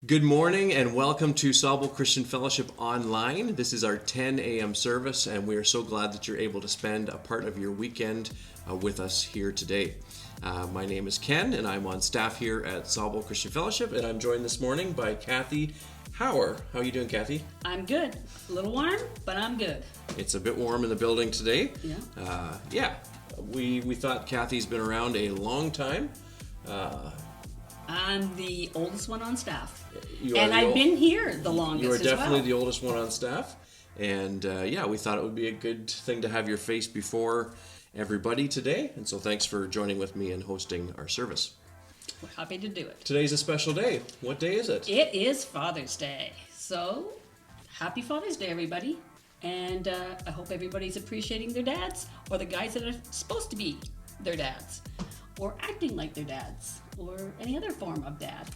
Good morning and welcome to Sauble Christian Fellowship Online. This is our 10 a.m. service, and we are so glad that you're able to spend a part of your weekend with us here today. My name is Ken, and I'm on staff here at Sauble Christian Fellowship, and I'm joined this morning by Kathy Hauer. How are you doing, Kathy? I'm good. A little warm, but I'm good. It's a bit warm in the building today. Yeah. We thought Kathy's been around a long time. I'm the oldest one on staff. I've been here the longest You are as definitely well. the oldest one on staff. And we thought it would be a good thing to have your face before everybody today. And so thanks for joining with me and hosting our service. We're happy to do it. Today's a special day. What day is it? It is Father's Day. So, happy Father's Day, everybody. And I hope everybody's appreciating their dads, or the guys that are supposed to be their dads, or acting like their dads, or any other form of dad.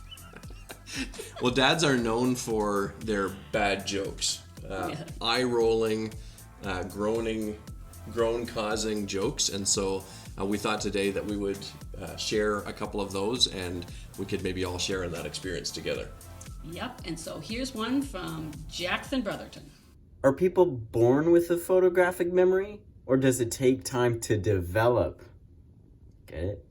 Well, dads are known for their bad jokes. Eye-rolling, groan-causing jokes. And so we thought today that we would share a couple of those, and we could maybe all share in that experience together. Yep, and so here's one from Jackson Brotherton. Are people born with a photographic memory, or does it take time to develop? Get it?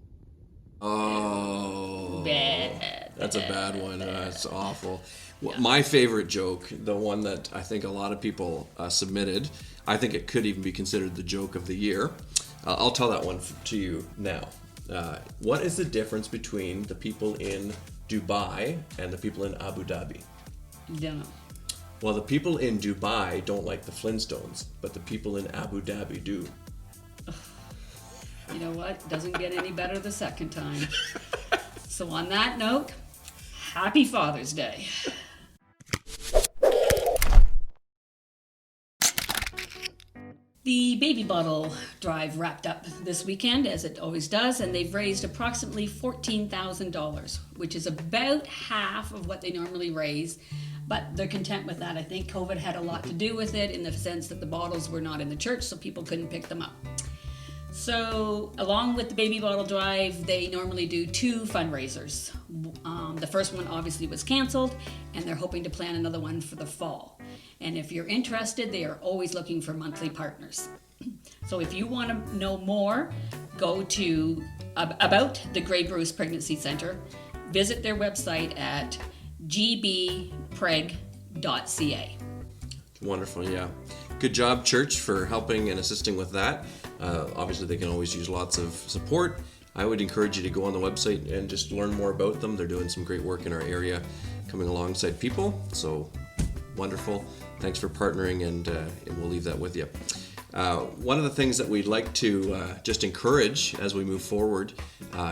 Oh, Bad. That's a bad one. That's awful. Yeah. My favorite joke, the one that I think a lot of people submitted, I think it could even be considered the joke of the year. I'll tell that one to you now. What is the difference between the people in Dubai and the people in Abu Dhabi? Don't know. Well, the people in Dubai don't like the Flintstones, but the people in Abu Dhabi do. You know what? Doesn't get any better the second time. So on that note, happy Father's Day. The baby bottle drive wrapped up this weekend, as it always does, and they've raised approximately $14,000, which is about half of what they normally raise. But they're content with that. I think COVID had a lot to do with it, in the sense that the bottles were not in the church, so people couldn't pick them up. So, along with the baby bottle drive, they normally do two fundraisers. The first one obviously was canceled, and they're hoping to plan another one for the fall. And if you're interested, they are always looking for monthly partners. So if you want to know more, go to about the Grey Bruce Pregnancy Center. Visit their website at gbpreg.ca. Wonderful, yeah. Good job, church, for helping and assisting with that. Obviously, they can always use lots of support. I would encourage you to go on the website and just learn more about them. They're doing some great work in our area, coming alongside people. So, wonderful. Thanks for partnering, and we'll leave that with you. One of the things that we'd like to just encourage as we move forward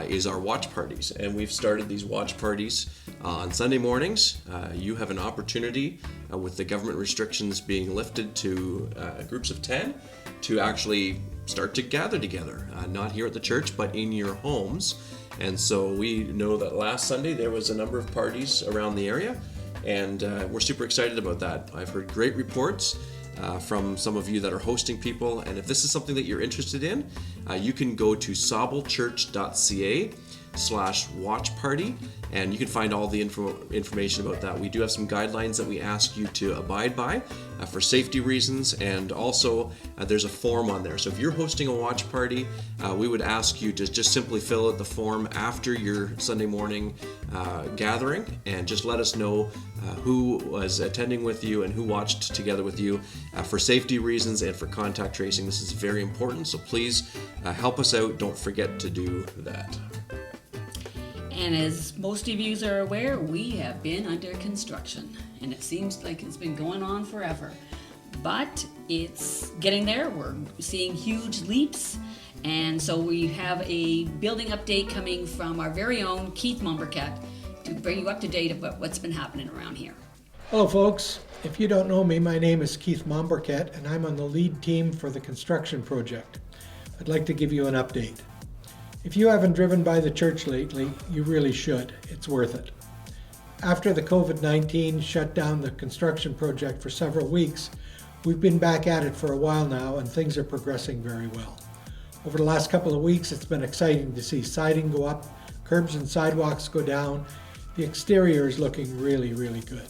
is our watch parties. And we've started these watch parties on Sunday mornings. You have an opportunity, with the government restrictions being lifted to groups of 10, to actually start to gather together, not here at the church, but in your homes. And so we know that last Sunday there was a number of parties around the area, and we're super excited about that. I've heard great reports from some of you that are hosting people, and if this is something that you're interested in, you can go to SAUBLECHURCH.CA/watchparty, and you can find all the information about that. We do have some guidelines that we ask you to abide by for safety reasons, and also there's a form on there. So if you're hosting a watch party, we would ask you to just simply fill out the form after your Sunday morning gathering, and just let us know who was attending with you and who watched together with you for safety reasons and for contact tracing. This is very important, so please help us out. Don't forget to do that. And as most of you are aware, we have been under construction, and it seems like it's been going on forever. But it's getting there. We're seeing huge leaps, and so we have a building update coming from our very own Keith Mombercat to bring you up to date about what's been happening around here. Hello folks, if you don't know me, my name is Keith Mombercat, and I'm on the lead team for the construction project. I'd like to give you an update. If you haven't driven by the church lately, you really should. It's worth it. After the COVID-19 shut down the construction project for several weeks, we've been back at it for a while now, and things are progressing very well. Over the last couple of weeks, it's been exciting to see siding go up, curbs and sidewalks go down, The exterior is looking really, really good.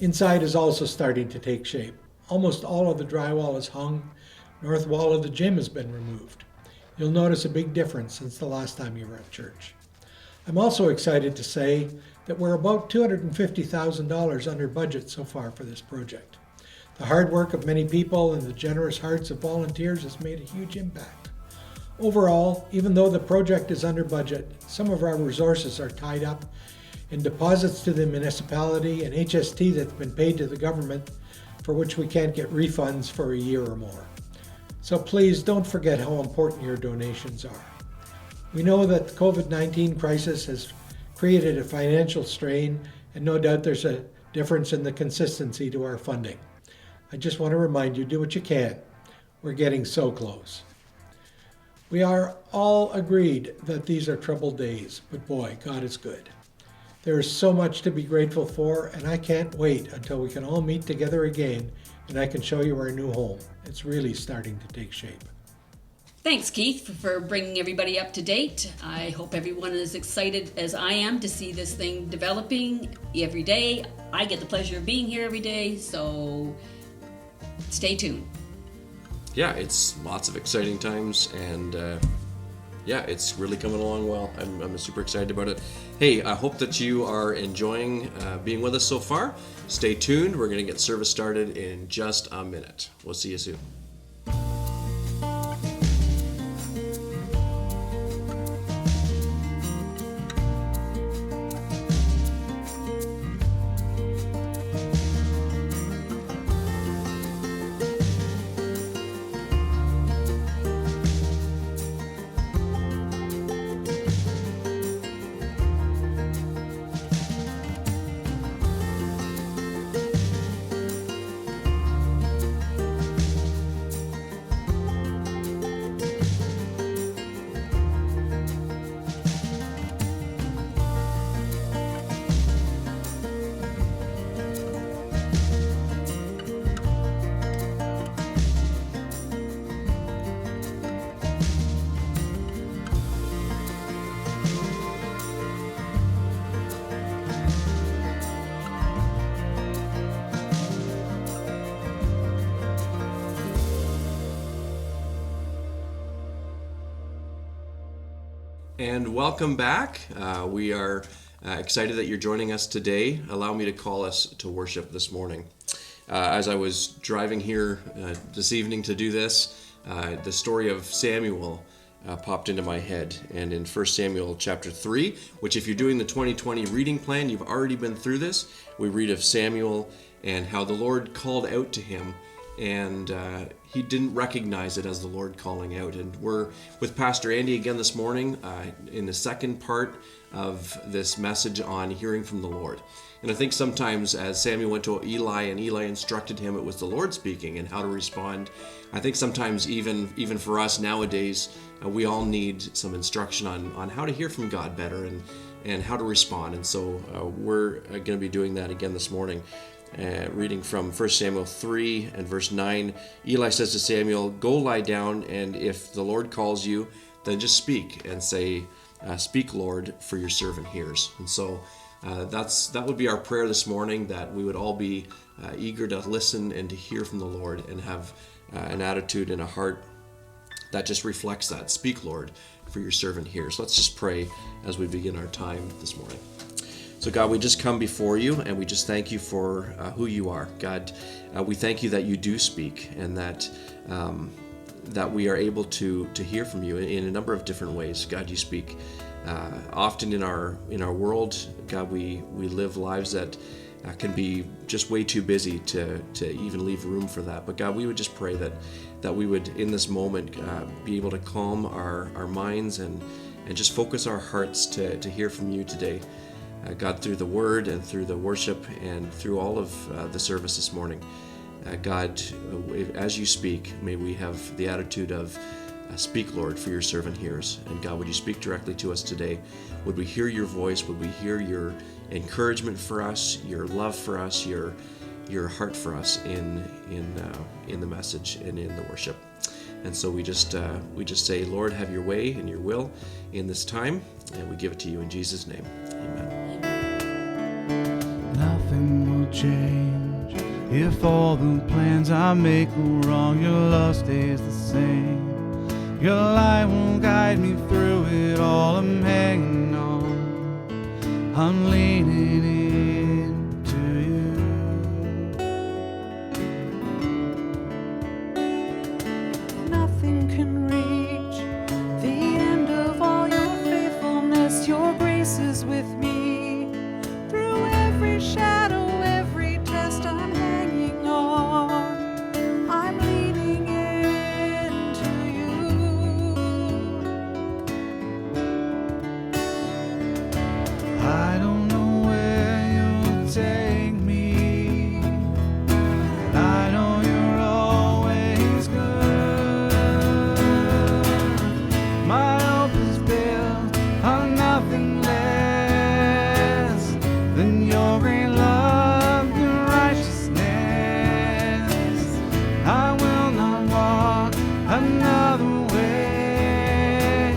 Inside is also starting to take shape. Almost all of the drywall is hung. North wall of the gym has been removed. You'll notice a big difference since the last time you were at church. I'm also excited to say that we're about $250,000 under budget so far for this project. The hard work of many people and the generous hearts of volunteers has made a huge impact. Overall, even though the project is under budget, some of our resources are tied up in deposits to the municipality and HST that's been paid to the government, for which we can't get refunds for a year or more. So please don't forget how important your donations are. We know that the COVID-19 crisis has created a financial strain, and no doubt there's a difference in the consistency to our funding. I just want to remind you, do what you can. We're getting so close. We are all agreed that these are troubled days, but boy, God is good. There is so much to be grateful for, and I can't wait until we can all meet together again and I can show you our new home. It's really starting to take shape. Thanks, Keith, for bringing everybody up to date. I hope everyone is excited as I am to see this thing developing every day. I get the pleasure of being here every day, so stay tuned. Yeah, it's lots of exciting times, and it's really coming along well. I'm super excited about it. Hey, I hope that you are enjoying being with us so far. Stay tuned. We're going to get service started in just a minute. We'll see you soon. And welcome back. We are excited that you're joining us today. Allow me to call us to worship this morning. As I was driving here this evening to do this, the story of Samuel popped into my head. And in 1 Samuel chapter 3, which if you're doing the 2020 reading plan, you've already been through this. We read of Samuel and how the Lord called out to him, and he didn't recognize it as the Lord calling out. And we're with Pastor Andy again this morning in the second part of this message on hearing from the Lord. And I think sometimes as Samuel went to Eli and Eli instructed him, it was the Lord speaking and how to respond. I think sometimes even for us nowadays, we all need some instruction on how to hear from God better and how to respond. And so we're going to be doing that again this morning. Reading from 1 Samuel 3 and verse 9, Eli says to Samuel, "Go lie down, and if the Lord calls you, then just speak and say, 'Speak, Lord, for your servant hears.'" And so that would be our prayer this morning, that we would all be eager to listen and to hear from the Lord and have an attitude and a heart that just reflects that. "Speak, Lord, for your servant hears." Let's just pray as we begin our time this morning. So God, we just come before you and we just thank you for who you are. God, we thank you that you do speak and that we are able to hear from you in a number of different ways. God, you speak often in our world. God, we live lives that can be just way too busy to even leave room for that. But God, we would just pray that we would in this moment be able to calm our minds and just focus our hearts to hear from you today. God, through the word and through the worship and through all of the service this morning. God, as you speak, may we have the attitude of "Speak, Lord, for your servant hears." And God, would you speak directly to us today? Would we hear your voice? Would we hear your encouragement for us, your love for us, your heart for us in the message and in the worship? And so we just say, Lord, have your way and your will in this time, and we give it to you in Jesus' name. Amen. Nothing will change if all the plans I make go wrong. Your love stays the same. Your light will guide me through it all. I'm hanging on. I'm leaning into you. Nothing can reach the end of all your faithfulness. Your grace is with me through every shadow, every test. I'm hanging on. I'm leaning into you. I don't know where you'll take me, but I know you're always good. My hope is built on nothing less than your great love, your righteousness. I will not walk another way.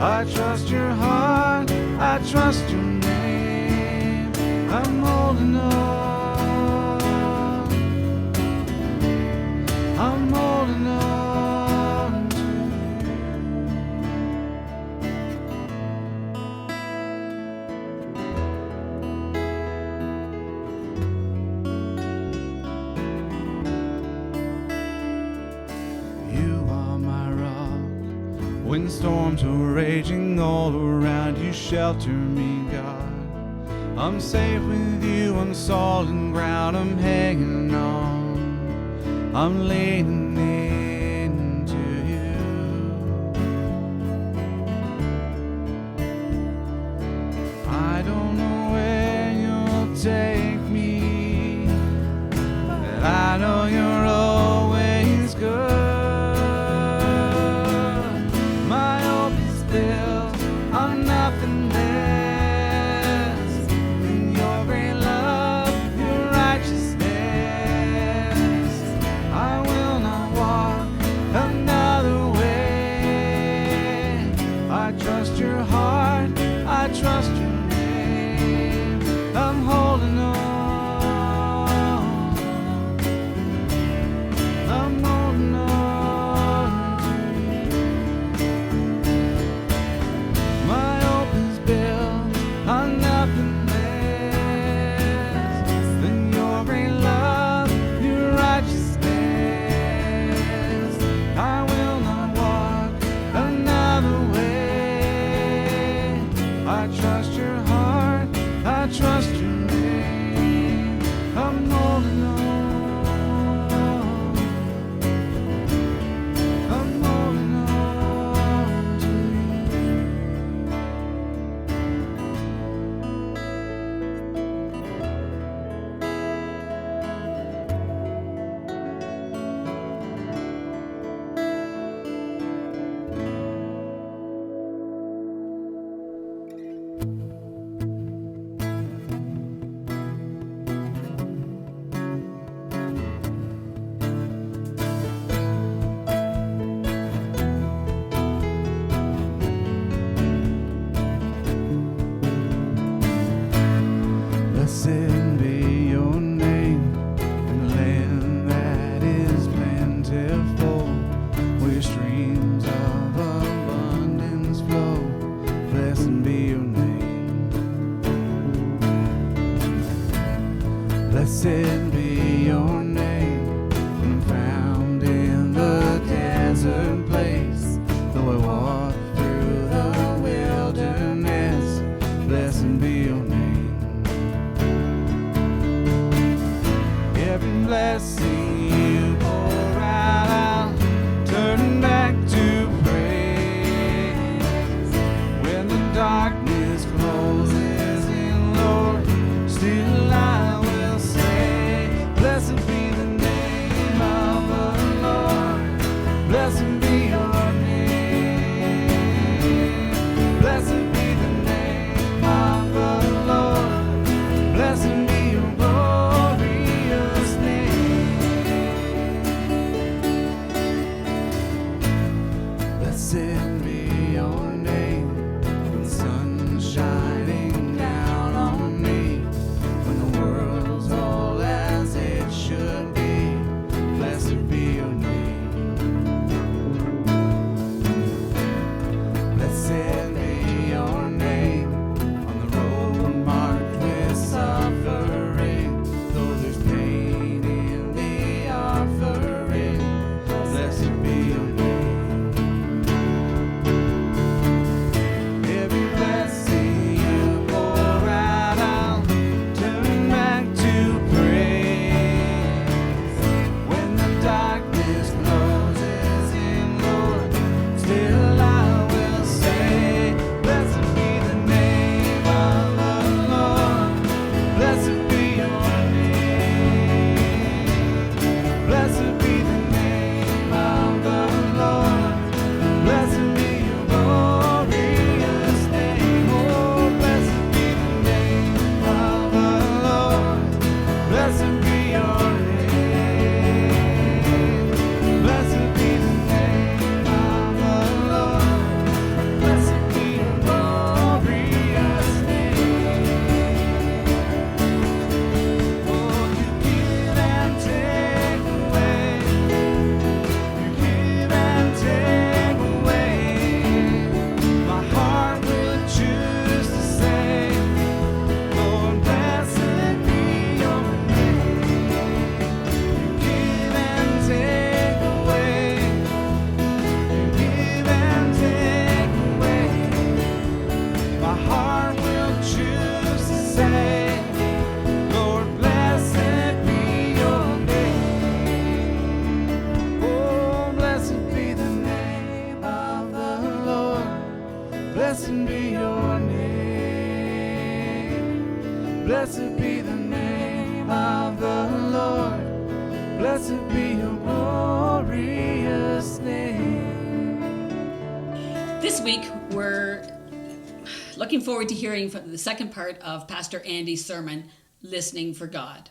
I trust your heart, I trust your name. I'm holding on. I'm holding on to you. You are my rock. When storms are raging all around, you shelter me, God. I'm safe with you on solid ground. I'm hanging on. I'm leaning into you. I don't know where you'll take me, but I know you're always good. My hope is built on nothing less than your great love, your righteousness. I will not walk another way. I trust your heart, I trust your name. I'm holding on. I'm holding on to you. My hope is built on nothing less than your great love, your righteousness. I will not walk another way. I trust your Blessed be your name. Blessed be the name of the Lord. Blessed be your glorious name. This week, we're looking forward to hearing from the second part of Pastor Andy's sermon, Listening for God.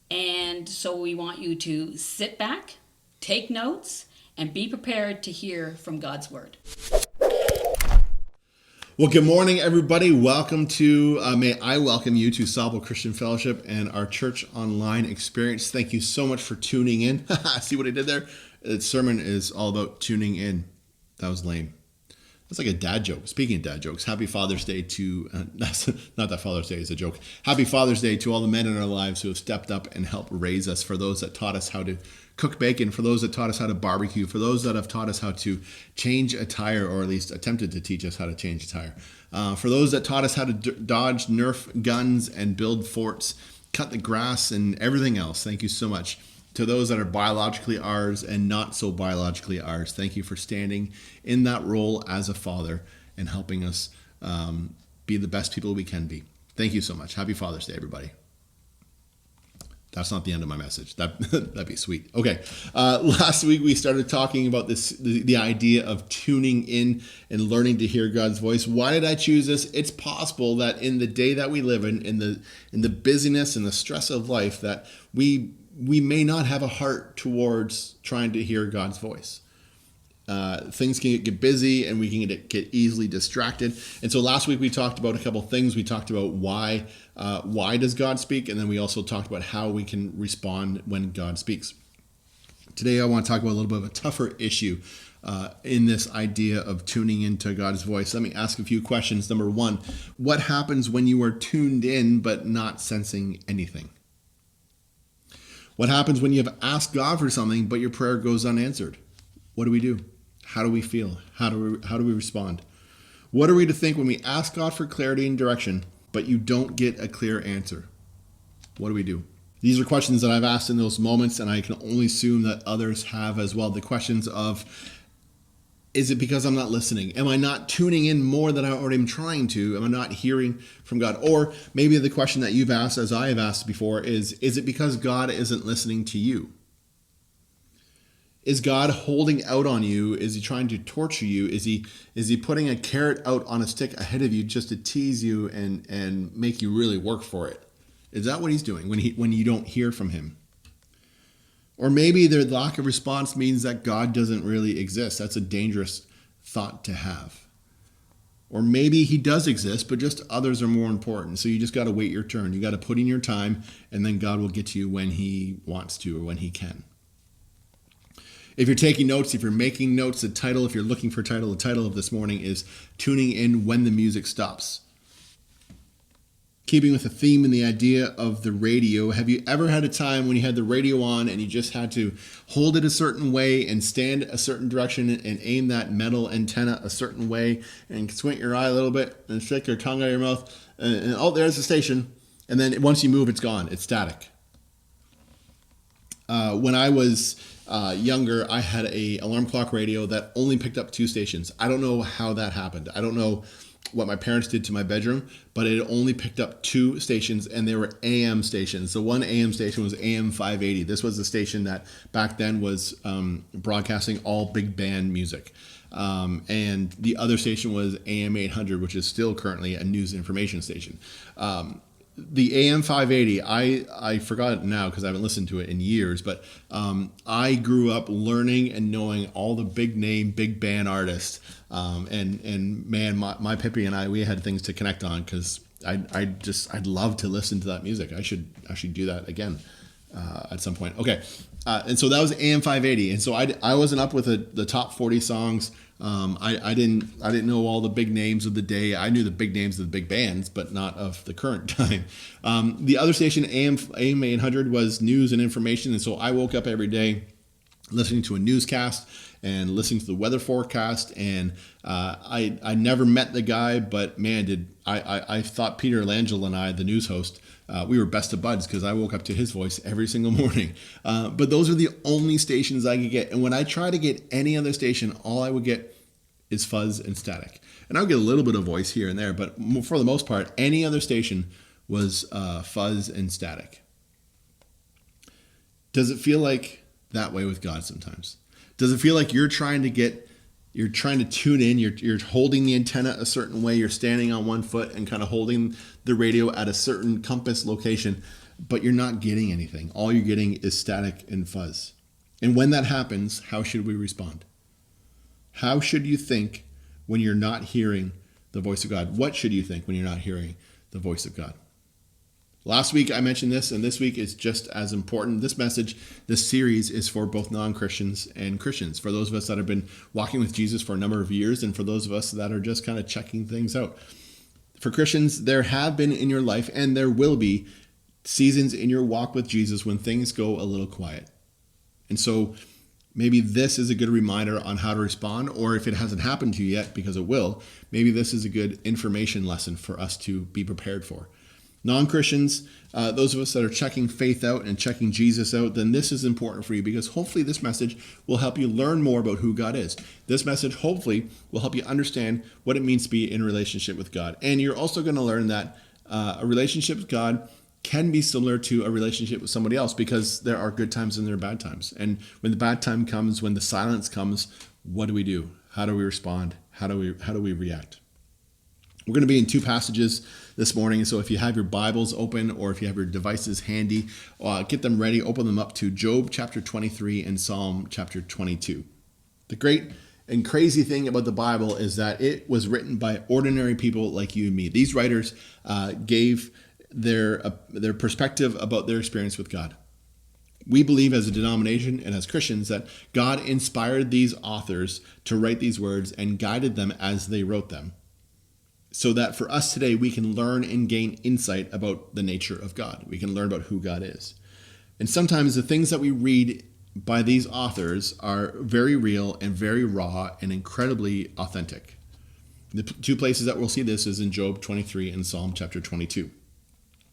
And so we want you to sit back, take notes, and be prepared to hear from God's Word. Well, good morning, everybody. Welcome to, may I welcome you to Sauble Christian Fellowship and our church online experience. Thank you so much for tuning in. See what I did there? The sermon is all about tuning in. That was lame. That's like a dad joke. Speaking of dad jokes, happy Father's Day to, not that Father's Day is a joke. Happy Father's Day to all the men in our lives who have stepped up and helped raise us, for those that taught us how to cook bacon, for those that taught us how to barbecue, for those that have taught us how to change a tire, or at least attempted to teach us how to change a tire. For those that taught us how to dodge Nerf guns and build forts, cut the grass and everything else. Thank you so much. To those that are biologically ours and not so biologically ours, thank you for standing in that role as a father and helping us be the best people we can be. Thank you so much. Happy Father's Day, everybody. That's not the end of my message. That'd be sweet. Okay. Last week we started talking about the idea of tuning in and learning to hear God's voice. Why did I choose this? It's possible that in the day that we live in the busyness and the stress of life, that we may not have a heart towards trying to hear God's voice. Things can get busy and we can get easily distracted. And so last week we talked about a couple things. We talked about why does God speak? And then we also talked about how we can respond when God speaks. Today I want to talk about a little bit of a tougher issue in this idea of tuning into God's voice. Let me ask a few questions. Number one, what happens when you are tuned in but not sensing anything? What happens when you have asked God for something but your prayer goes unanswered? What do we do? How do we feel? How do we respond? What are we to think when we ask God for clarity and direction, but you don't get a clear answer? What do we do? These are questions that I've asked in those moments, and I can only assume that others have as well. The questions of, is it because I'm not listening? Am I not tuning in more than I already am trying to? Am I not hearing from God? Or maybe the question that you've asked, as I have asked before, is it because God isn't listening to you? Is God holding out on you? Is he trying to torture you? Is he putting a carrot out on a stick ahead of you just to tease you and make you really work for it? Is that what he's doing when you don't hear from him? Or maybe their lack of response means that God doesn't really exist. That's a dangerous thought to have. Or maybe he does exist, but just others are more important. So you just got to wait your turn. You got to put in your time, and then God will get to you when he wants to or when he can. If you're taking notes, if you're making notes, if you're looking for a title, the title of this morning is Tuning In When the Music Stops. Keeping with the theme and the idea of the radio, have you ever had a time when you had the radio on and you just had to hold it a certain way and stand a certain direction and aim that metal antenna a certain way and squint your eye a little bit and stick your tongue out of your mouth and oh, there's the station. And then once you move, it's gone. It's static. When I was younger, I had a alarm clock radio that only picked up 2 stations. I don't know how that happened. I don't know what my parents did to my bedroom, but it only picked up 2 stations, and they were AM stations. The one AM station was AM 580. This was the station that back then was broadcasting all big band music. And the other station was AM 800, which is still currently a news information station. The AM 580, I forgot it now because I haven't listened to it in years, but I grew up learning and knowing all the big name, big band artists. And man, my Pippi and I, we had things to connect on because I'd love to listen to that music. I should do that again at some point. Okay. And so that was AM 580. And so I wasn't up with the top 40 songs. I didn't know all the big names of the day. I knew the big names of the big bands, but not of the current time. The other station, AM 800, was news and information. And so I woke up every day listening to a newscast and listening to the weather forecast. And I never met the guy, but man, I thought Peter Langell and I, the news host, we were best of buds because I woke up to his voice every single morning. But those are the only stations I could get. And when I try to get any other station, all I would get is fuzz and static. And I'll get a little bit of voice here and there, but for the most part, any other station was fuzz and static. Does it feel like that way with God sometimes? Does it feel like you're trying to tune in, you're holding the antenna a certain way, you're standing on one foot and kind of holding the radio at a certain compass location, but you're not getting anything. All you're getting is static and fuzz. And when that happens, how should we respond? How should you think when you're not hearing the voice of God? What should you think when you're not hearing the voice of God? Last week I mentioned this, and this week is just as important. This message, this series is for both non-Christians and Christians, for those of us that have been walking with Jesus for a number of years, and for those of us that are just kind of checking things out. For Christians, there have been in your life, and there will be seasons in your walk with Jesus when things go a little quiet. And so maybe this is a good reminder on how to respond, or if it hasn't happened to you yet, because it will, maybe this is a good information lesson for us to be prepared for. Non-Christians, those of us that are checking faith out and checking Jesus out, then this is important for you, because hopefully this message will help you learn more about who God is. This message hopefully will help you understand what it means to be in a relationship with God. And you're also going to learn that a relationship with God can be similar to a relationship with somebody else, because there are good times and there are bad times. And when the bad time comes, when the silence comes, what do we do? How do we respond? How do we react? We're going to be in two passages this morning. So if you have your Bibles open, or if you have your devices handy, get them ready, open them up to Job chapter 23 and Psalm chapter 22. The great and crazy thing about the Bible is that it was written by ordinary people like you and me. These writers gave their perspective about their experience with God. We believe as a denomination and as Christians that God inspired these authors to write these words and guided them as they wrote them, so that for us today we can learn and gain insight about the nature of God. We can learn about who God is. And sometimes the things that we read by these authors are very real and very raw and incredibly authentic. The two places that we'll see this is in Job 23 and Psalm chapter 22.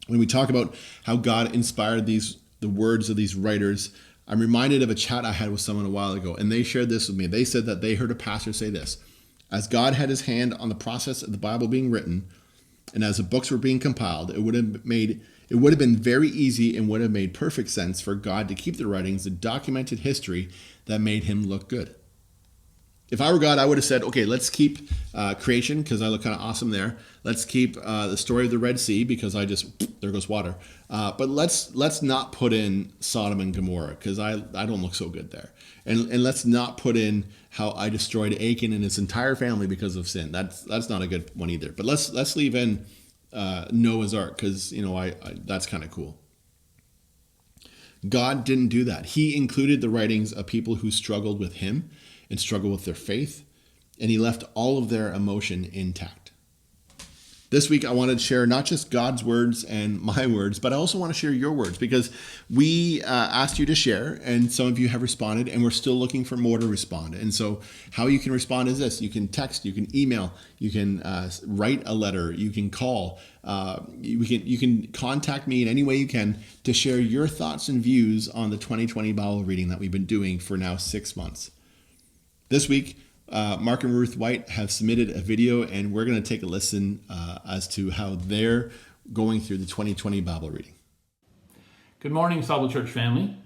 When we talk about how God inspired the words of these writers, I'm reminded of a chat I had with someone a while ago, and they shared this with me. They said that they heard a pastor say this: as God had his hand on the process of the Bible being written, and as the books were being compiled, it would have been very easy and would have made perfect sense for God to keep the writings a documented history that made him look good. If I were God, I would have said, okay, let's keep creation, because I look kind of awesome there. Let's keep the story of the Red Sea, because there goes water. But let's not put in Sodom and Gomorrah, because I don't look so good there. And let's not put in how I destroyed Achan and his entire family because of sin. That's not a good one either. But let's leave in Noah's Ark, because that's kind of cool. God didn't do that. He included the writings of people who struggled with him and struggled with their faith, and he left all of their emotion intact. This week, I wanted to share not just God's words and my words, but I also want to share your words, because we asked you to share, and some of you have responded, and we're still looking for more to respond. And so how you can respond is this: you can text, you can email, you can write a letter, you can call, you can contact me in any way you can to share your thoughts and views on the 2020 Bible reading that we've been doing for now 6 months. This week, Mark and Ruth White have submitted a video, and we're going to take a listen as to how they're going through the 2020 Bible reading. Good morning, Sauble Church family,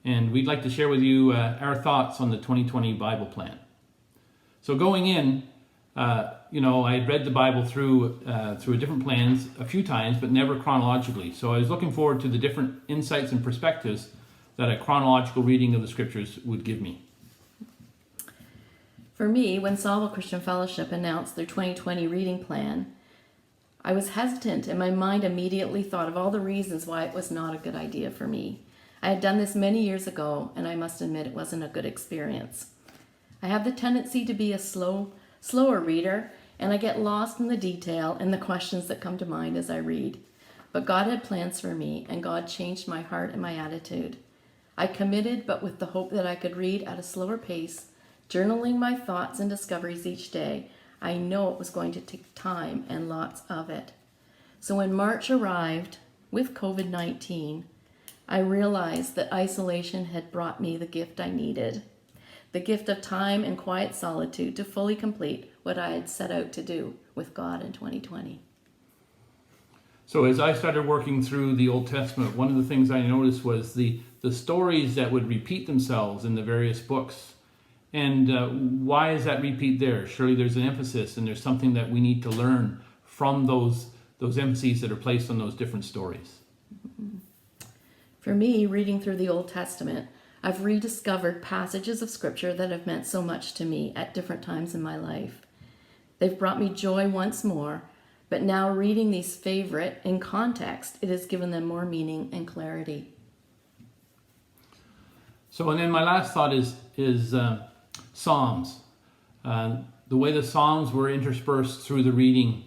and we'd like to share with you our thoughts on the 2020 Bible plan. So going in, I had read the Bible through different plans a few times, but never chronologically. So I was looking forward to the different insights and perspectives that a chronological reading of the scriptures would give me. For me, when Sauble Christian Fellowship announced their 2020 reading plan, I was hesitant, and my mind immediately thought of all the reasons why it was not a good idea for me. I had done this many years ago, and I must admit it wasn't a good experience. I have the tendency to be a slower reader, and I get lost in the detail and the questions that come to mind as I read. But God had plans for me, and God changed my heart and my attitude. I committed, but with the hope that I could read at a slower pace, journaling my thoughts and discoveries each day. I know it was going to take time and lots of it. So when March arrived with COVID-19, I realized that isolation had brought me the gift I needed. the gift of time and quiet solitude to fully complete what I had set out to do with God in 2020. So as I started working through the Old Testament, one of the things I noticed was the stories that would repeat themselves in the various books. And why is that repeat there? Surely there's an emphasis, and there's something that we need to learn from those emphases that are placed on those different stories. For me, reading through the Old Testament, I've rediscovered passages of Scripture that have meant so much to me at different times in my life. They've brought me joy once more, but now reading these favorite in context, it has given them more meaning and clarity. So, and then my last thought is Psalms. The way the Psalms were interspersed through the reading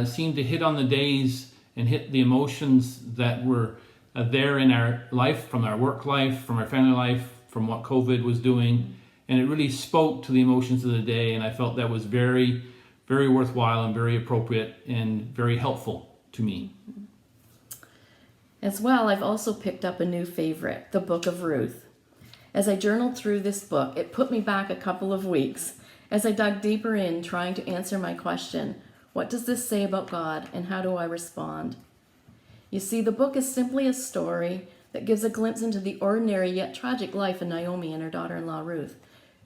seemed to hit on the days and hit the emotions that were there in our life, from our work life, from our family life, from what COVID was doing. And it really spoke to the emotions of the day. And I felt that was very, very worthwhile and very appropriate and very helpful to me. As well, I've also picked up a new favorite, the Book of Ruth. As I journaled through this book, it put me back a couple of weeks as I dug deeper in trying to answer my question, what does this say about God and how do I respond? You see, the book is simply a story that gives a glimpse into the ordinary yet tragic life of Naomi and her daughter-in-law Ruth.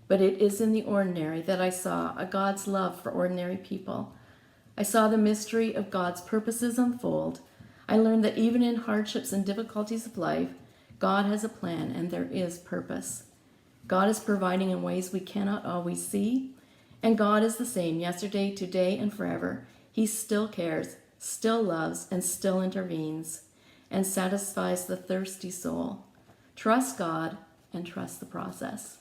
But it is in the ordinary that I saw a God's love for ordinary people. I saw the mystery of God's purposes unfold. I learned that even in hardships and difficulties of life, God has a plan and there is purpose. God is providing in ways we cannot always see, and God is the same yesterday, today, and forever. He still cares, still loves, and still intervenes, and satisfies the thirsty soul. Trust God and trust the process.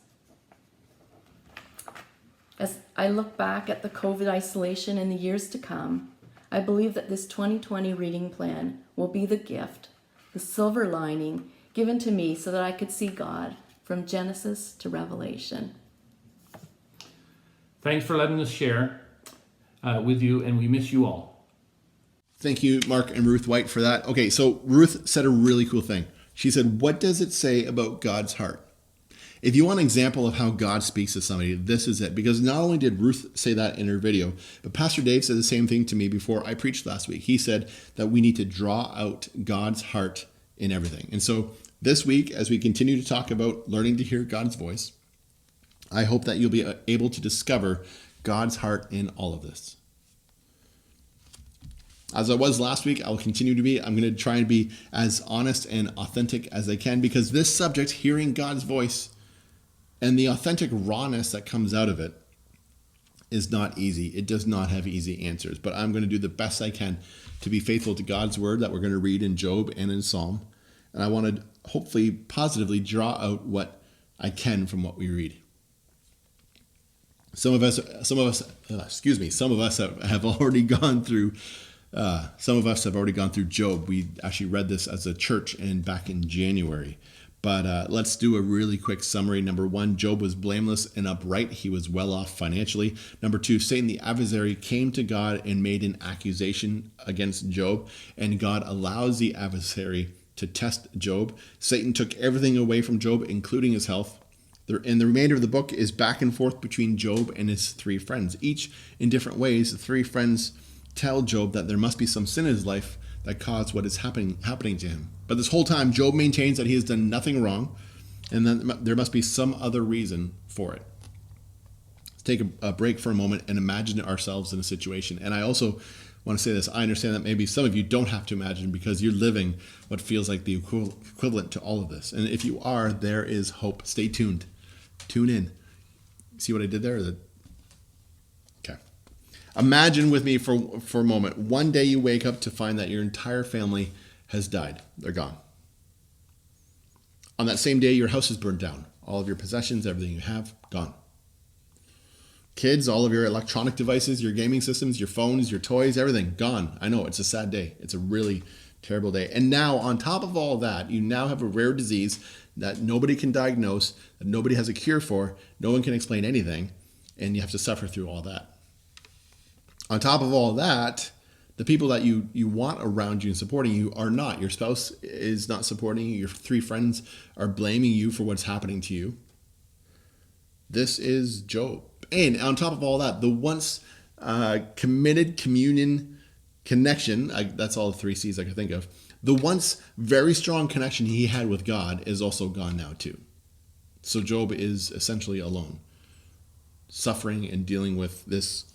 As I look back at the COVID isolation in the years to come, I believe that this 2020 reading plan will be the gift, the silver lining given to me so that I could see God from Genesis to Revelation. Thanks for letting us share with you, and we miss you all. Thank you, Mark and Ruth White, for that. Okay, so Ruth said a really cool thing. She said, what does it say about God's heart? If you want an example of how God speaks to somebody, this is it. Because not only did Ruth say that in her video, but Pastor Dave said the same thing to me before I preached last week. He said that we need to draw out God's heart in everything. And so this week, as we continue to talk about learning to hear God's voice, I hope that you'll be able to discover God's heart in all of this. As I was last week, I'll continue to be. I'm going to try and be as honest and authentic as I can, because this subject, hearing God's voice, and the authentic rawness that comes out of it is not easy. It does not have easy answers, but I'm going to do the best I can to be faithful to God's word that we're going to read in Job and in Psalm. And I want to hopefully positively draw out what I can from what we read. Some of us have already gone through. Some of us have already gone through Job. We actually read this as a church back in January. But let's do a really quick summary. Number 1, Job was blameless and upright. He was well off financially. Number 2, Satan the adversary came to God and made an accusation against Job. And God allows the adversary to test Job. Satan took everything away from Job, including his health. And the remainder of the book is back and forth between Job and his 3 friends. Each in different ways, the 3 friends tell Job that there must be some sin in his life that caused what is happening to him. But this whole time, Job maintains that he has done nothing wrong, and that there must be some other reason for it. Let's take a break for a moment and imagine ourselves in a situation. And I also want to say this. I understand that maybe some of you don't have to imagine because you're living what feels like the equivalent to all of this. And if you are, there is hope. Stay tuned. Tune in. See what I did there? Okay. Imagine with me for a moment. One day you wake up to find that your entire family has died. They're gone. On that same day, your house is burned down. All of your possessions, everything you have, gone. Kids, all of your electronic devices, your gaming systems, your phones, your toys, everything, gone. I know, it's a sad day. It's a really terrible day. And now, on top of all that, you now have a rare disease that nobody can diagnose, that nobody has a cure for, no one can explain anything, and you have to suffer through all that. On top of all that, the people that you want around you and supporting you are not. Your spouse is not supporting you. Your 3 friends are blaming you for what's happening to you. This is Job. And on top of all that, the once committed communion connection, that's all the 3 C's I can think of, the once very strong connection he had with God is also gone now too. So Job is essentially alone, suffering and dealing with these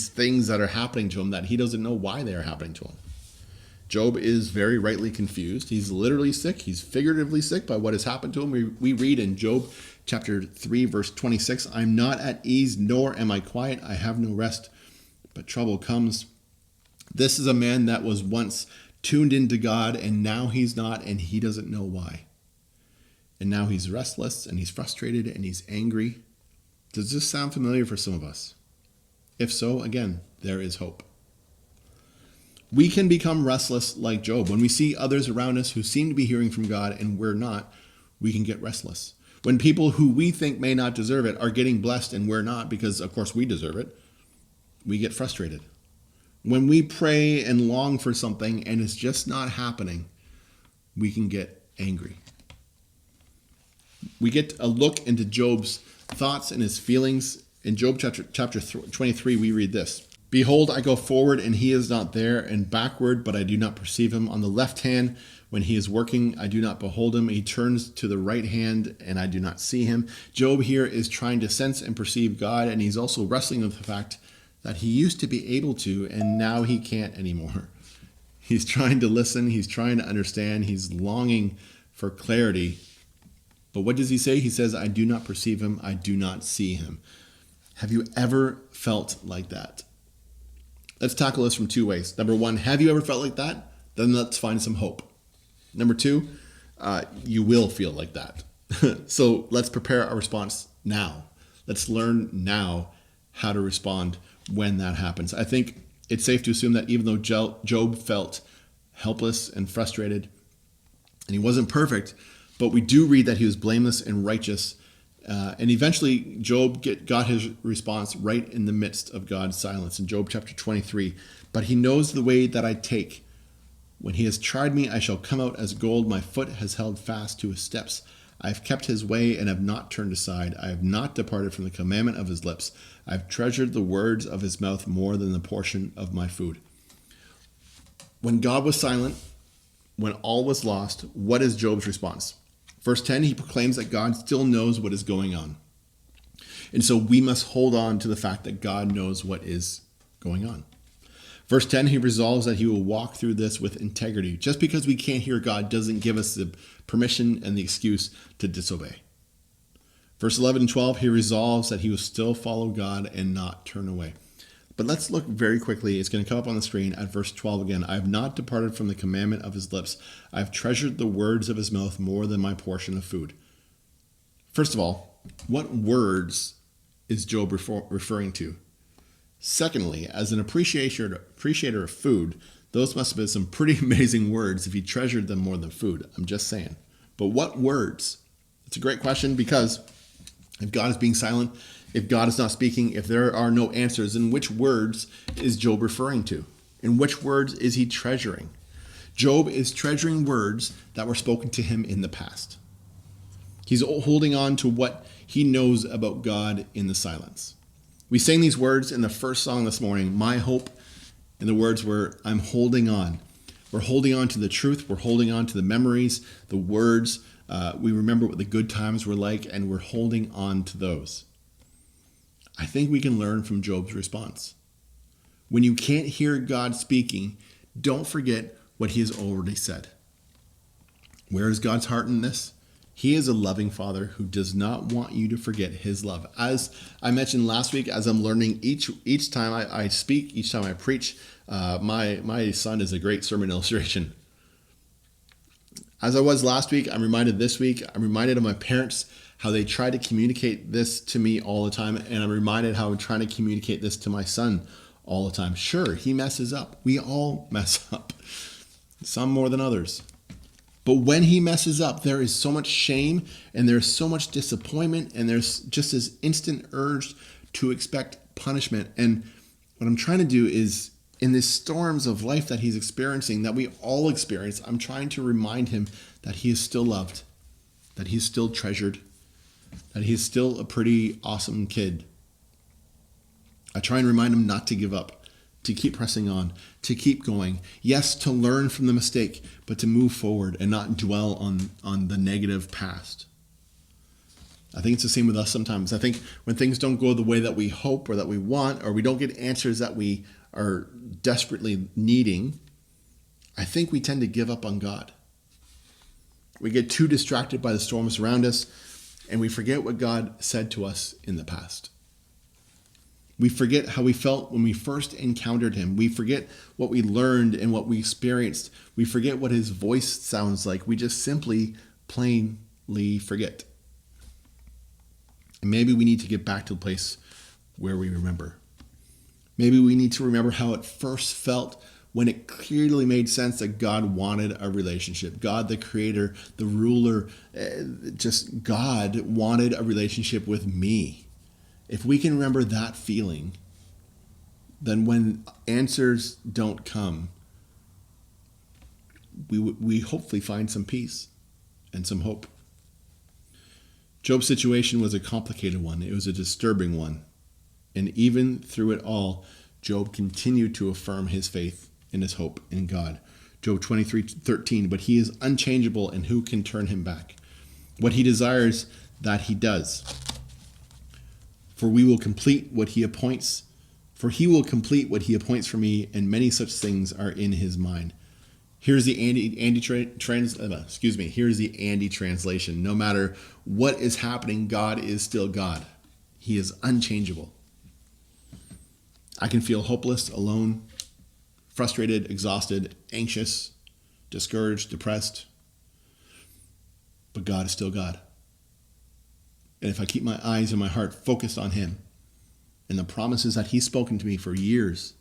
things that are happening to him that he doesn't know why they are happening to him. Job is very rightly confused. He's literally sick. He's figuratively sick by what has happened to him. We read in Job chapter 3, verse 26, I'm not at ease, nor am I quiet. I have no rest, but trouble comes. This is a man that was once tuned into God, and now he's not, and he doesn't know why. And now he's restless, and he's frustrated, and he's angry. Does this sound familiar for some of us? If so, again, there is hope. We can become restless like Job. When we see others around us who seem to be hearing from God and we're not, we can get restless. When people who we think may not deserve it are getting blessed and we're not, because of course we deserve it, we get frustrated. When we pray and long for something and it's just not happening, we can get angry. We get a look into Job's thoughts and his feelings. In Job chapter 23, we read this. Behold, I go forward, and he is not there, and backward, but I do not perceive him. On the left hand, when he is working, I do not behold him. He turns to the right hand, and I do not see him. Job here is trying to sense and perceive God, and he's also wrestling with the fact that he used to be able to, and now he can't anymore. He's trying to listen. He's trying to understand. He's longing for clarity. But what does he say? He says, I do not perceive him. I do not see him. Have you ever felt like that? Let's tackle this from 2 ways. Number 1, have you ever felt like that? Then let's find some hope. Number 2, you will feel like that. So let's prepare our response now. Let's learn now how to respond when that happens. I think it's safe to assume that even though Job felt helpless and frustrated, and he wasn't perfect, but we do read that he was blameless and righteous. And eventually, Job got his response right in the midst of God's silence in Job chapter 23. But he knows the way that I take. When he has tried me, I shall come out as gold. My foot has held fast to his steps. I have kept his way and have not turned aside. I have not departed from the commandment of his lips. I have treasured the words of his mouth more than the portion of my food. When God was silent, when all was lost, what is Job's response? Verse 10, he proclaims that God still knows what is going on. And so we must hold on to the fact that God knows what is going on. Verse 10, he resolves that he will walk through this with integrity. Just because we can't hear God doesn't give us the permission and the excuse to disobey. Verse 11 and 12, he resolves that he will still follow God and not turn away. But let's look very quickly. It's going to come up on the screen at verse 12 again. I have not departed from the commandment of his lips. I have treasured the words of his mouth more than my portion of food. First of all, what words is Job referring to? Secondly, as an appreciator of food, those must have been some pretty amazing words if he treasured them more than food. I'm just saying. But what words? It's a great question, because if God is being silent, if God is not speaking, if there are no answers, then which words is Job referring to? And which words is he treasuring? Job is treasuring words that were spoken to him in the past. He's holding on to what he knows about God in the silence. We sang these words in the first song this morning, My Hope, and the words were, I'm holding on. We're holding on to the truth. We're holding on to the memories, the words. We remember what the good times were like, and we're holding on to those. I think we can learn from Job's response. When you can't hear God speaking, don't forget what he has already said. Where is God's heart in this? He is a loving Father who does not want you to forget his love. As I mentioned last week, as I'm learning each time I speak, each time I preach, my son is a great sermon illustration. As I was last week, I'm reminded this week, I'm reminded of my parents, how they try to communicate this to me all the time. And I'm reminded how I'm trying to communicate this to my son all the time. Sure, he messes up. We all mess up. Some more than others. But when he messes up, there is so much shame and there's so much disappointment and there's just this instant urge to expect punishment. And what I'm trying to do is, in these storms of life that he's experiencing, that we all experience, I'm trying to remind him that he is still loved, that he's still treasured, that he's still a pretty awesome kid. I try and remind him not to give up, to keep pressing on, to keep going. Yes, to learn from the mistake, but to move forward and not dwell on the negative past. I think it's the same with us sometimes. I think when things don't go the way that we hope or that we want, or we don't get answers that we are desperately needing, I think we tend to give up on God. We get too distracted by the storms around us, and we forget what God said to us in the past. We forget how we felt when we first encountered him. We forget what we learned and what we experienced. We forget what his voice sounds like. We just simply plainly forget. And maybe we need to get back to the place where we remember. Maybe we need to remember how it first felt when it clearly made sense that God wanted a relationship. God, the creator, the ruler, just God wanted a relationship with me. If we can remember that feeling, then when answers don't come, we hopefully find some peace and some hope. Job's situation was a complicated one. It was a disturbing one. And even through it all, Job continued to affirm his faith and his hope in God. Job 23:13, but he is unchangeable, and who can turn him back? What he desires, that he does. For he will complete what he appoints for me, and many such things are in his mind. Here's the Andy translation. No matter what is happening, God is still God. He is unchangeable. I can feel hopeless, alone, frustrated, exhausted, anxious, discouraged, depressed. But God is still God. And if I keep my eyes and my heart focused on him and the promises that he's spoken to me for years,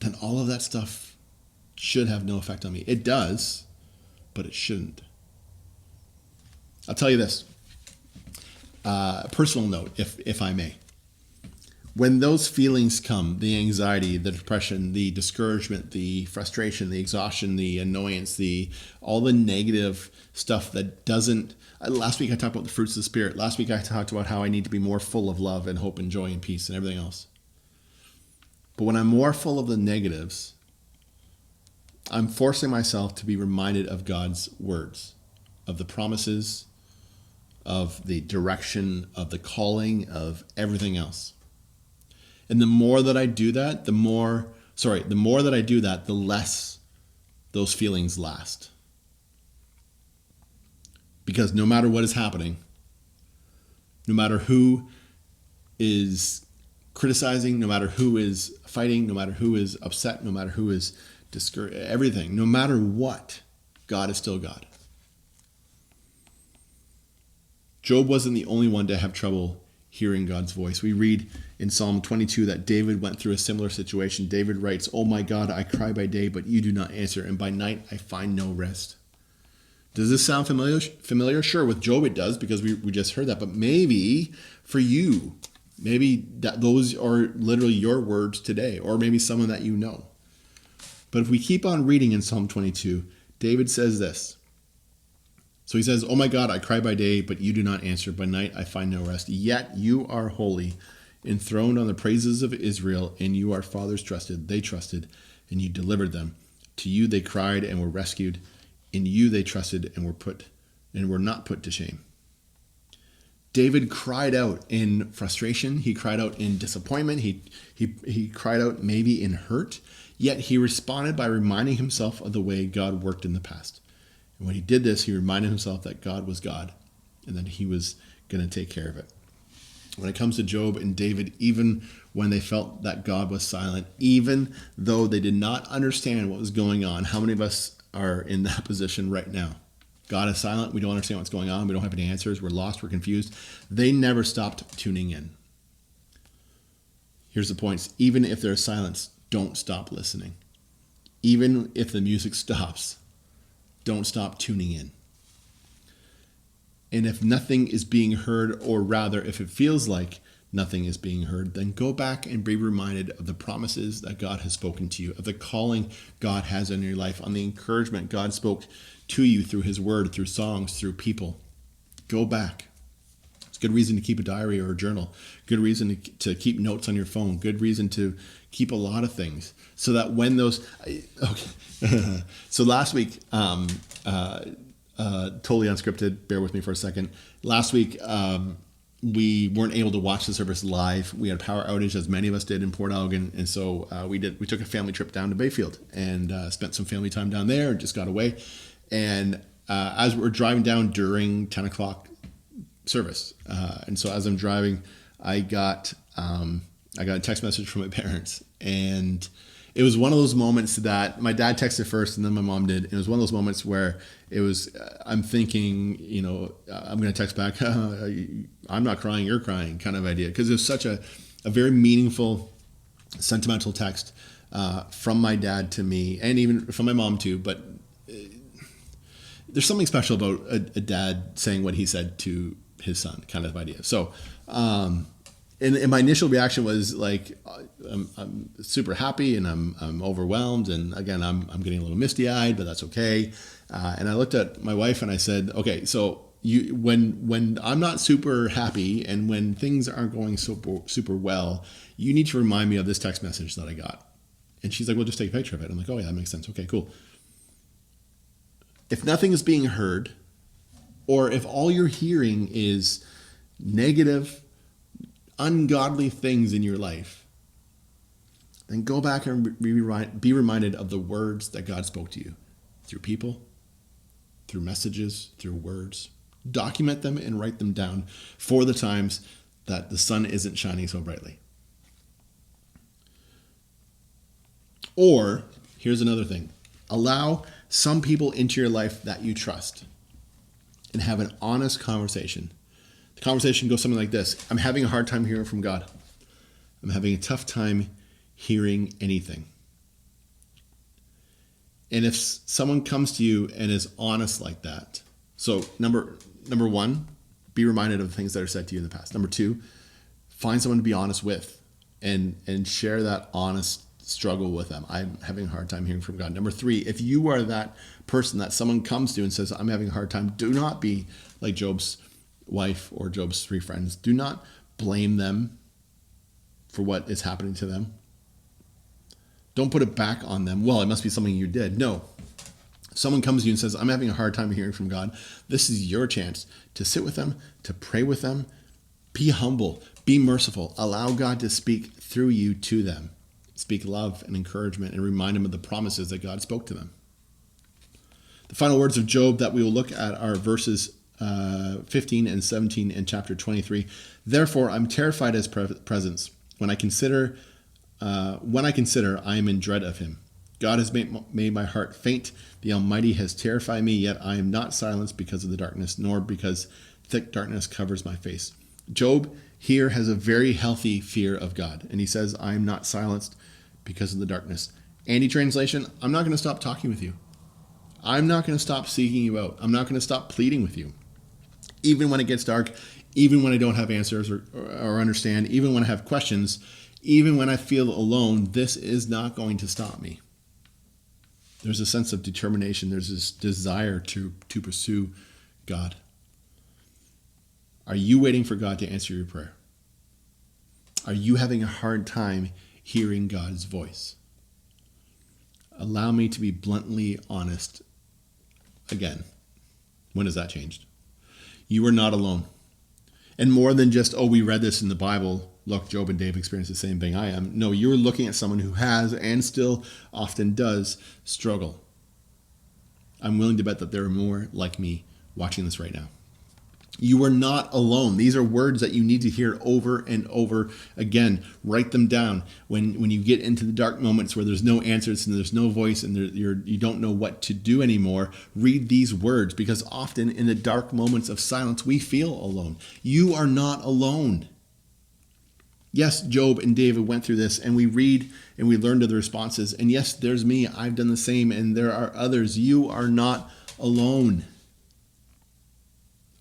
then all of that stuff should have no effect on me. It does, but it shouldn't. I'll tell you this, personal note, if I may. When those feelings come, the anxiety, the depression, the discouragement, the frustration, the exhaustion, the annoyance, all the negative stuff that doesn't... Last week I talked about the fruits of the Spirit. Last week I talked about how I need to be more full of love and hope and joy and peace and everything else. But when I'm more full of the negatives, I'm forcing myself to be reminded of God's words, of the promises, of the direction, of the calling, of everything else. And the more that I do that, the more that I do that, the less those feelings last. Because no matter what is happening, no matter who is criticizing, no matter who is fighting, no matter who is upset, no matter who is discouraged, everything, no matter what, God is still God. Job wasn't the only one to have trouble hearing God's voice. We read in Psalm 22 that David went through a similar situation. David writes, "Oh my God, I cry by day, but you do not answer, and by night I find no rest." Does this sound familiar? Sure, with Job it does, because we just heard that. But maybe for you, maybe those are literally your words today, or maybe someone that you know. But if we keep on reading in Psalm 22, David says this. So he says, "Oh my God, I cry by day, but you do not answer. By night I find no rest. Yet you are holy, enthroned on the praises of Israel, and you our fathers trusted. They trusted, and you delivered them. To you they cried and were rescued. In you they trusted and were not put to shame." David cried out in frustration. He cried out in disappointment. He cried out maybe in hurt. Yet he responded by reminding himself of the way God worked in the past. And when he did this, he reminded himself that God was God and that he was going to take care of it. When it comes to Job and David, even when they felt that God was silent, even though they did not understand what was going on, how many of us are in that position right now? God is silent. We don't understand what's going on. We don't have any answers. We're lost. We're confused. They never stopped tuning in. Here's the points. Even if there's silence, don't stop listening. Even if the music stops, don't stop tuning in. And if nothing is being heard, or rather, if it feels like nothing is being heard, then go back and be reminded of the promises that God has spoken to you, of the calling God has on your life, on the encouragement God spoke to you through his word, through songs, through people. Go back. It's a good reason to keep a diary or a journal. Good reason to keep notes on your phone. Good reason to keep a lot of things, so that when those okay. So last week, totally unscripted, bear with me for a second. Last week, we weren't able to watch the service live. We had a power outage, as many of us did in Port Elgin, and so we took a family trip down to Bayfield and spent some family time down there and just got away. And as we were driving down during 10 o'clock service, and so as I'm driving, I got a text message from my parents, and it was one of those moments that my dad texted first and then my mom did. It was one of those moments where it was, I'm thinking, I'm going to text back, I'm not crying, you're crying kind of idea. Because it was such a very meaningful, sentimental text from my dad to me, and even from my mom too. But there's something special about a dad saying what he said to his son kind of idea. So, and my initial reaction was like, I'm super happy and I'm overwhelmed. And again, I'm getting a little misty eyed, but that's okay. And I looked at my wife and I said, okay, so when I'm not super happy and when things aren't going super well, you need to remind me of this text message that I got. And she's like, well, just take a picture of it. I'm like, oh yeah, that makes sense. Okay, cool. If nothing is being heard, or if all you're hearing is negative, ungodly things in your life, then go back and be reminded of the words that God spoke to you through people, through messages, through words. Document them and write them down for the times that the sun isn't shining so brightly. Or, here's another thing. Allow some people into your life that you trust and have an honest conversation. The conversation goes something like this. I'm having a hard time hearing from God. I'm having a tough time hearing anything. And if someone comes to you and is honest like that, so number one, be reminded of the things that are said to you in the past. Number two, find someone to be honest with and share that honest struggle with them. I'm having a hard time hearing from God. Number three, if you are that person that someone comes to and says, I'm having a hard time, do not be like Job's wife or Job's three friends. Do not blame them for what is happening to them. Don't put it back on them. Well, it must be something you did. No. If someone comes to you and says, I'm having a hard time hearing from God, this is your chance to sit with them, to pray with them, be humble, be merciful, allow God to speak through you to them. Speak love and encouragement and remind them of the promises that God spoke to them. The final words of Job that we will look at are verses 15 and 17 in chapter 23. Therefore, I'm terrified at his presence. When I consider, I am in dread of him. God has made my heart faint. The Almighty has terrified me, yet I am not silenced because of the darkness, nor because thick darkness covers my face. Job here has a very healthy fear of God. And he says, I am not silenced because of the darkness. Andy translation, I'm not going to stop talking with you. I'm not going to stop seeking you out. I'm not going to stop pleading with you. Even when it gets dark, even when I don't have answers or understand, even when I have questions, even when I feel alone, this is not going to stop me. There's a sense of determination. There's this desire to pursue God. Are you waiting for God to answer your prayer? Are you having a hard time hearing God's voice? Allow me to be bluntly honest again. When has that changed? You are not alone. And more than just, we read this in the Bible. Look, Job and Dave experienced the same thing I am. No, you're looking at someone who has and still often does struggle. I'm willing to bet that there are more like me watching this right now. You are not alone. These are words that you need to hear over and over again. Write them down. When you get into the dark moments where there's no answers and there's no voice and you don't know what to do anymore, read these words, because often in the dark moments of silence, we feel alone. You are not alone. Yes, Job and David went through this, and we read and we learn to the responses. And yes, there's me. I've done the same, and there are others. You are not alone.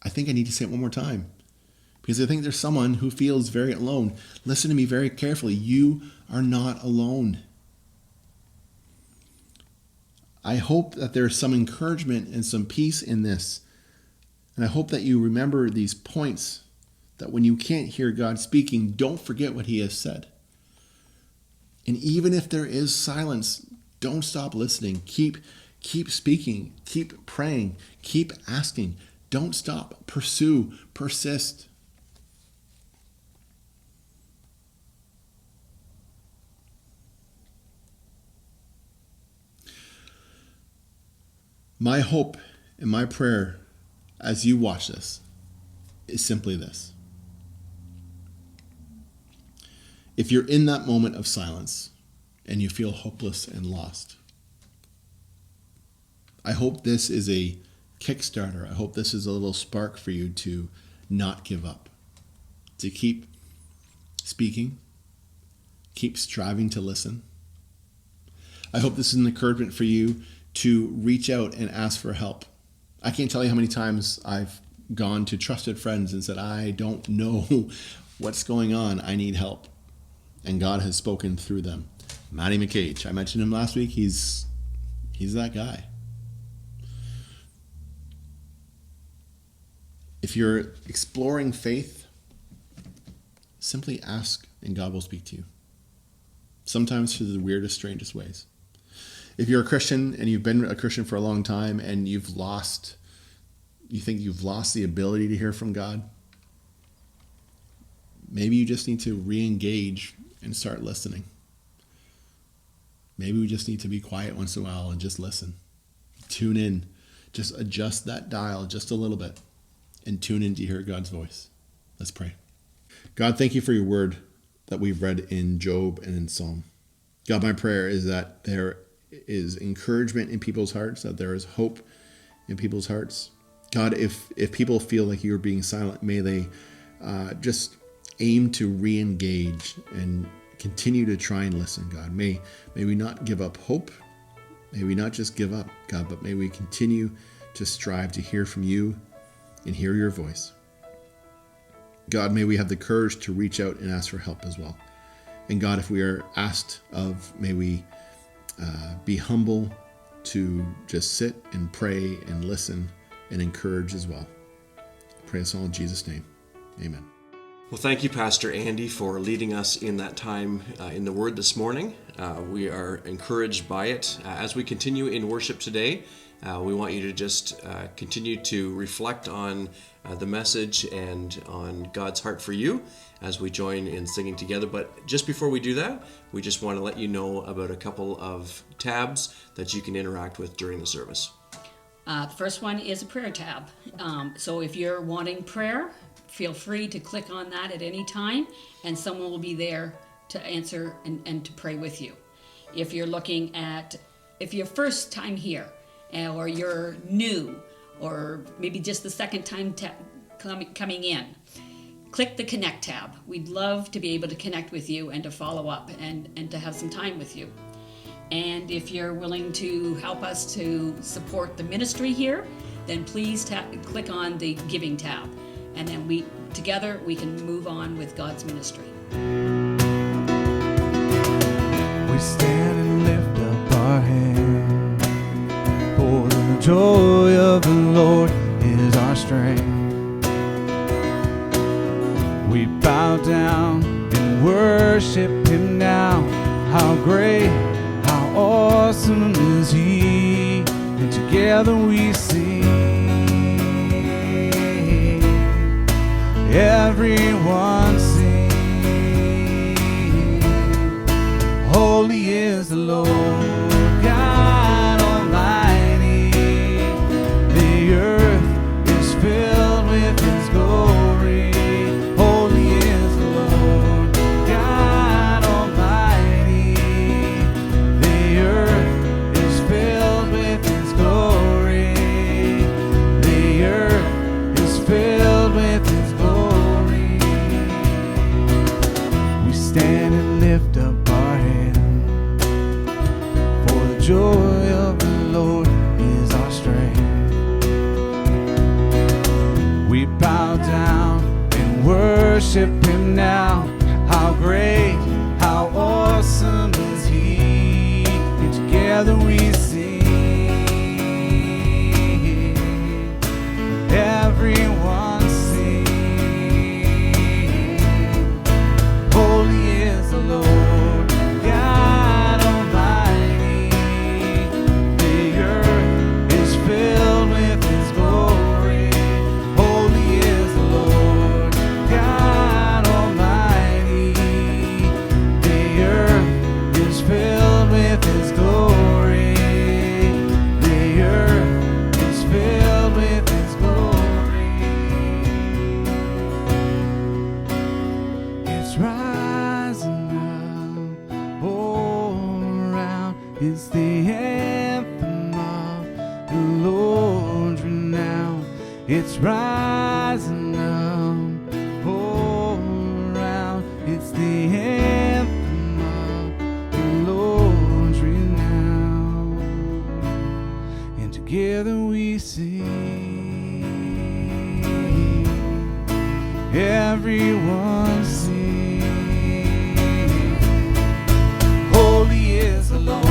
I think I need to say it one more time, because I think there's someone who feels very alone. Listen to me very carefully. You are not alone. I hope that there's some encouragement and some peace in this. And I hope that you remember these points That when you can't hear God speaking, don't forget what he has said. And even if there is silence, don't stop listening. Keep speaking, keep praying, keep asking. Don't stop. Pursue, persist. My hope and my prayer as you watch this is simply this. If you're in that moment of silence and you feel hopeless and lost, I hope this is a kickstarter. I hope this is a little spark for you to not give up, to keep speaking, keep striving to listen. I hope this is an encouragement for you to reach out and ask for help. I can't tell you how many times I've gone to trusted friends and said, I don't know what's going on. I need help. And God has spoken through them. Matty McCage, I mentioned him last week. He's that guy. If you're exploring faith, simply ask and God will speak to you. Sometimes through the weirdest, strangest ways. If you're a Christian and you've been a Christian for a long time and you think you've lost the ability to hear from God, maybe you just need to re-engage and start listening. Maybe we just need to be quiet once in a while and just listen. Tune in. Just adjust that dial just a little bit and tune in to hear God's voice. Let's pray. God, thank you for your word that we've read in Job and in Psalm. God, my prayer is that there is encouragement in people's hearts, that there is hope in people's hearts. God, if people feel like you're being silent, may they just aim to re-engage and continue to try and listen, God. May we not give up hope. May we not just give up, God, but may we continue to strive to hear from you and hear your voice. God, may we have the courage to reach out and ask for help as well. And God, if we are asked of, may we be humble to just sit and pray and listen and encourage as well. Pray us all in Jesus' name. Amen. Well, thank you, Pastor Andy, for leading us in that time in the Word this morning. We are encouraged by it. As we continue in worship today, we want you to just continue to reflect on the message and on God's heart for you as we join in singing together. But just before we do that, we just want to let you know about a couple of tabs that you can interact with during the service. The first one is a prayer tab. So if you're wanting prayer, feel free to click on that at any time, and someone will be there to answer and to pray with you. If you're first time here, or you're new, or maybe just the second time coming in, click the Connect tab. We'd love to be able to connect with you and to follow up and to have some time with you. And if you're willing to help us to support the ministry here, then please click on the Giving tab. And then together we can move on with God's ministry. We stand and lift up our hands, for the joy of the Lord is our strength. We bow down and worship Him now. How great, how awesome is He, and together we sing. Everyone sing, holy is the Lord God Almighty. The earth is filled with His glory. Holy is the Lord God Almighty. The earth is filled with His glory. The earth is filled with His glory. We stand and lift up our hands, for the joy of the Lord is our strength. We bow down and worship Him now. How great, how awesome is He, and together we sing. Everyone sing, with His glory. The earth is filled with His glory. It's rising up all around. It's the anthem of the Lord's renown. It's rising up all around. It's the anthem of the Lord's renown. And together we sing. Everyone sing. Holy is the Lord.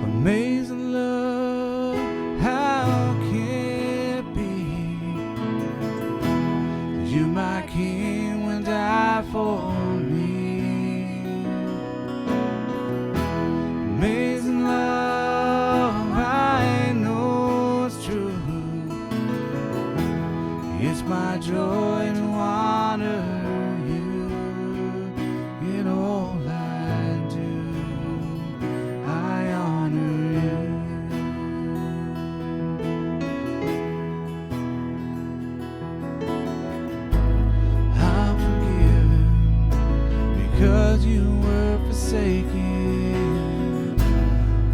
Amazing love, how can it be that you, my King, will die for me? Amazing love, I know it's true. It's my joy to honor you in all I do. I honor you. I'm forgiven because you were forsaken.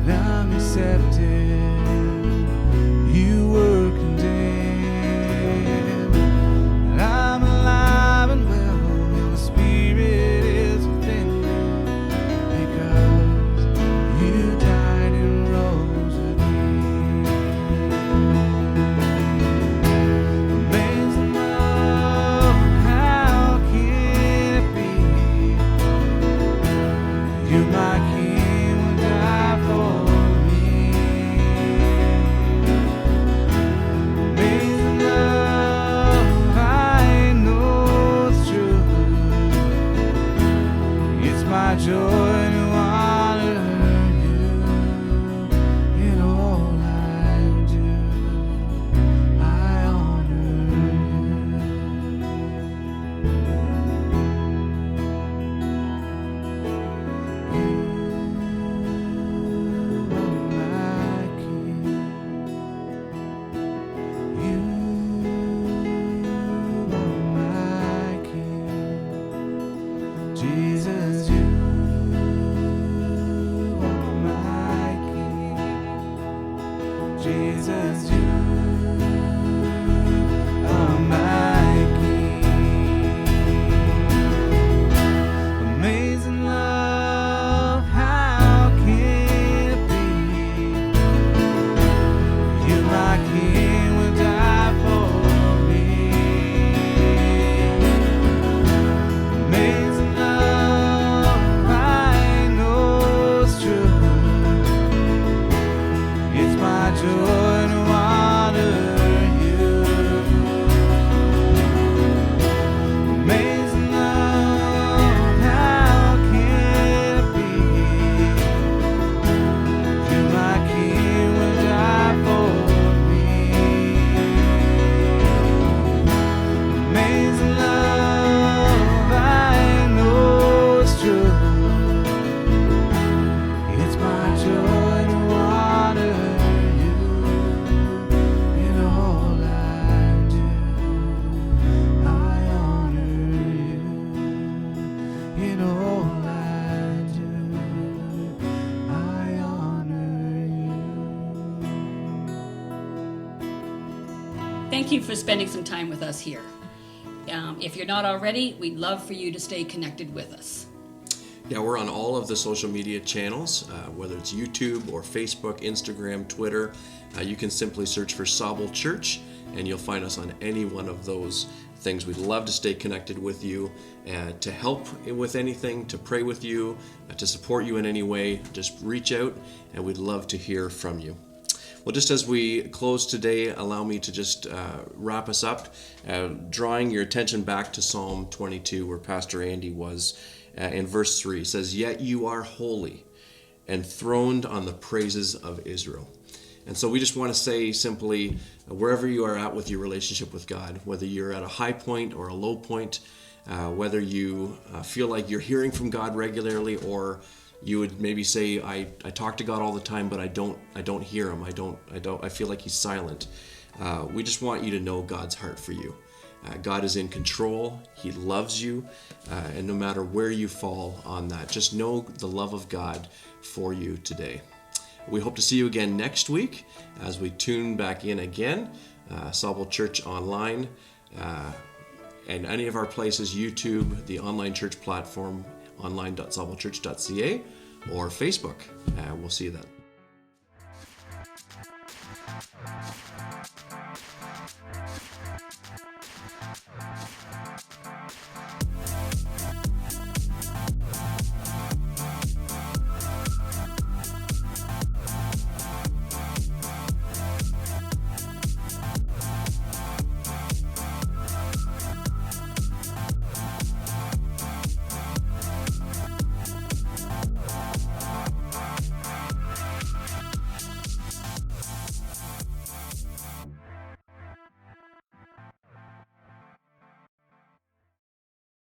I'm accepted. You were condemned. And I'm alive and well. Your spirit is within me because you died and rose again. Amazing love, how can it be? You, my King, will die for me. Thank you for spending some time with us here. If you're not already, we'd love for you to stay connected with us. Yeah, we're on all of the social media channels, whether it's YouTube or Facebook, Instagram, Twitter. You can simply search for Sauble Church and you'll find us on any one of those things. We'd love to stay connected with you, to help with anything, to pray with you, to support you in any way. Just reach out and we'd love to hear from you. Well, just as we close today, allow me to just wrap us up, drawing your attention back to Psalm 22, where Pastor Andy was. In verse 3, it says, "Yet you are holy, enthroned on the praises of Israel." And so we just want to say simply, wherever you are at with your relationship with God, whether you're at a high point or a low point, whether you feel like you're hearing from God regularly, or you would maybe say, I talk to God all the time, but I don't hear him. I feel like he's silent. We just want you to know God's heart for you. God is in control. He loves you. And no matter where you fall on that, just know the love of God for you today. We hope to see you again next week as we tune back in again. Sauble Church Online, and any of our places, YouTube, the online church platform, online.SAUBLECHURCH.CA, or Facebook. We'll see you then.